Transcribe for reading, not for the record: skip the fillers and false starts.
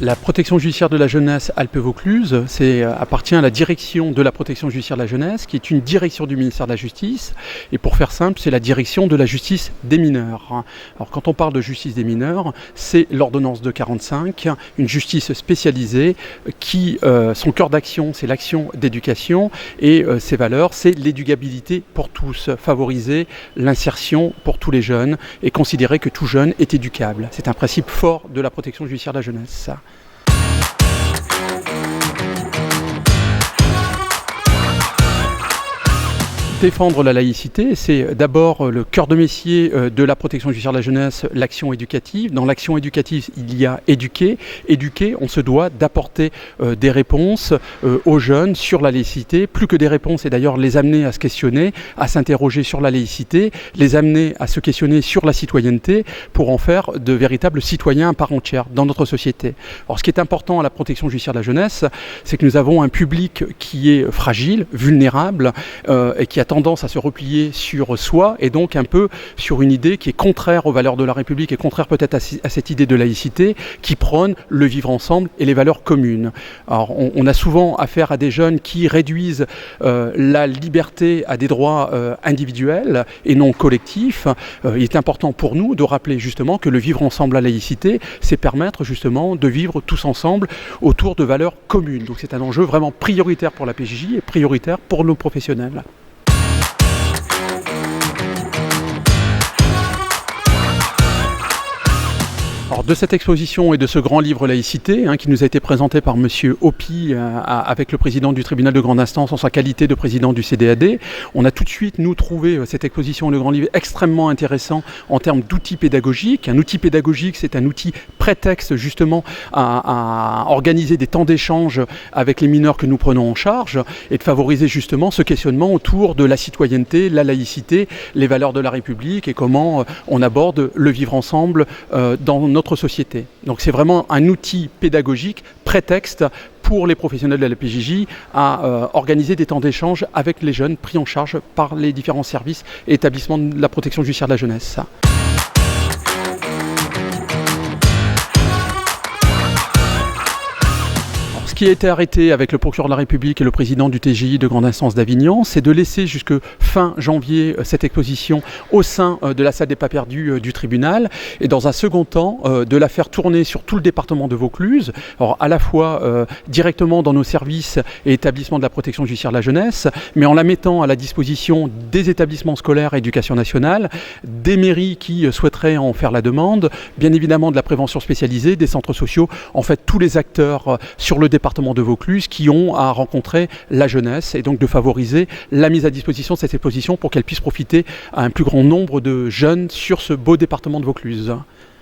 La protection judiciaire de la jeunesse Alpes-Vaucluse appartient à la direction de la protection judiciaire de la jeunesse, qui est une direction du ministère de la Justice. Et pour faire simple, c'est la direction de la justice des mineurs. Alors quand on parle de justice des mineurs, c'est l'ordonnance de 45, une justice spécialisée qui, son cœur d'action, c'est l'action d'éducation et ses valeurs, c'est l'éducabilité pour tous, favoriser l'insertion pour tous les jeunes et considérer que tout jeune est éducable. C'est un principe fort de la protection judiciaire de la jeunesse. Défendre la laïcité, c'est d'abord le cœur de métier de la protection judiciaire de la jeunesse, l'action éducative. Dans l'action éducative, il y a éduquer. Éduquer, on se doit d'apporter des réponses aux jeunes sur la laïcité. Plus que des réponses, et d'ailleurs les amener à se questionner, à s'interroger sur la laïcité, les amener à se questionner sur la citoyenneté pour en faire de véritables citoyens à part entière dans notre société. Alors ce qui est important à la protection judiciaire de la jeunesse, c'est que nous avons un public qui est fragile, vulnérable et qui a tendance à se replier sur soi et donc un peu sur une idée qui est contraire aux valeurs de la République et contraire peut-être à cette idée de laïcité qui prône le vivre ensemble et les valeurs communes. Alors on a souvent affaire à des jeunes qui réduisent la liberté à des droits individuels et non collectifs. Il est important pour nous de rappeler justement que le vivre ensemble à laïcité, c'est permettre justement de vivre tous ensemble autour de valeurs communes. Donc c'est un enjeu vraiment prioritaire pour la PJJ et prioritaire pour nos professionnels. Alors de cette exposition et de ce grand livre laïcité qui nous a été présenté par Monsieur Hopi avec le président du tribunal de grande instance en sa qualité de président du CDAD, on a tout de suite nous trouvé cette exposition et le grand livre extrêmement intéressant en termes d'outils pédagogiques. Un outil pédagogique, c'est un outil prétexte justement à organiser des temps d'échange avec les mineurs que nous prenons en charge et de favoriser justement ce questionnement autour de la citoyenneté, la laïcité, les valeurs de la République et comment on aborde le vivre ensemble dans notre société. Donc c'est vraiment un outil pédagogique, prétexte pour les professionnels de la PJJ à organiser des temps d'échange avec les jeunes pris en charge par les différents services et établissements de la protection judiciaire de la jeunesse. Ce qui a été arrêté avec le procureur de la République et le président du TGI de grande instance d'Avignon, c'est de laisser jusque fin janvier cette exposition au sein de la salle des pas perdus du tribunal et dans un second temps de la faire tourner sur tout le département de Vaucluse, alors à la fois directement dans nos services et établissements de la protection judiciaire de la jeunesse, mais en la mettant à la disposition des établissements scolaires et éducation nationale, des mairies qui souhaiteraient en faire la demande, bien évidemment de la prévention spécialisée, des centres sociaux, en fait tous les acteurs sur le département de Vaucluse qui ont à rencontrer la jeunesse et donc de favoriser la mise à disposition de cette exposition pour qu'elle puisse profiter à un plus grand nombre de jeunes sur ce beau département de Vaucluse.